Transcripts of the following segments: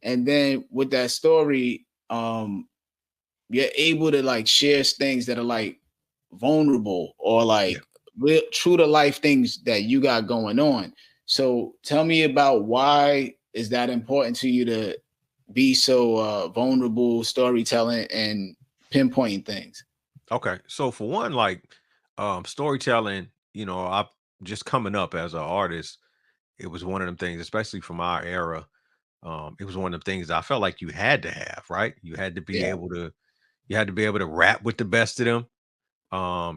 and then with that story, you're able to like share things that are like vulnerable or Yeah. like real true to life things that you got going on. So tell me about why is that important to you to be so vulnerable, storytelling and pinpointing things. Okay. So for one, like storytelling, I've just coming up as an artist, it was one of them things, especially from our era. It was one of the things I felt like you had to have, right? Yeah, You had to be able to rap with the best of them.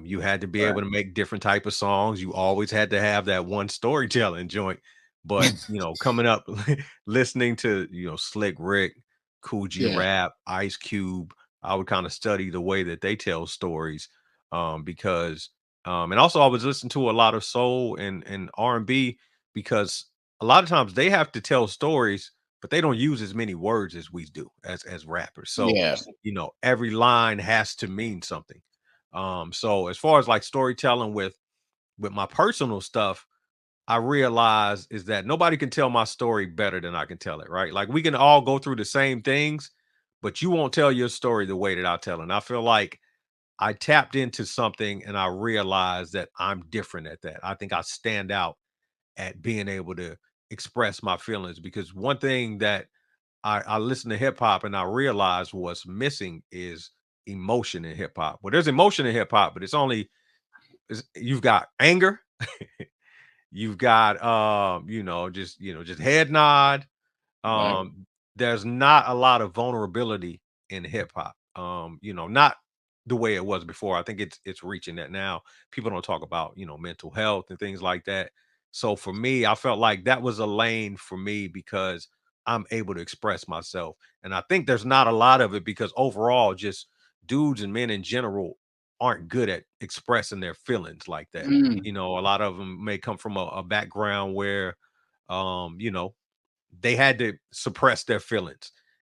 You had to be right. able to make different type of songs. You always had to have that one storytelling joint. But coming up, listening to Slick Rick, Cool G Yeah, Rap, Ice Cube, I would kind of study the way that they tell stories, because and also I was listening to a lot of soul and R&B because a lot of times they have to tell stories, but they don't use as many words as we do as rappers. So yeah, every line has to mean something. So as far as like storytelling with my personal stuff, I realize is that nobody can tell my story better than I can tell it, right? Like we can all go through the same things, but you won't tell your story the way that I tell it. And I feel like I tapped into something and I realized that I'm different at that. I think I stand out at being able to express my feelings because one thing that I listen to hip hop and I realize what's missing is emotion in hip hop. Well, there's emotion in hip hop, but you've got anger, you've got just head nod. right. There's not a lot of vulnerability in hip hop. Not the way it was before. I think it's reaching that now. People don't talk about, mental health and things like that. So for me, I felt like that was a lane for me because I'm able to express myself. And I think there's not a lot of it because overall, just dudes and men in general aren't good at expressing their feelings like that. Mm, A lot of them may come from a background where, um, you know, they had to suppress their feelings.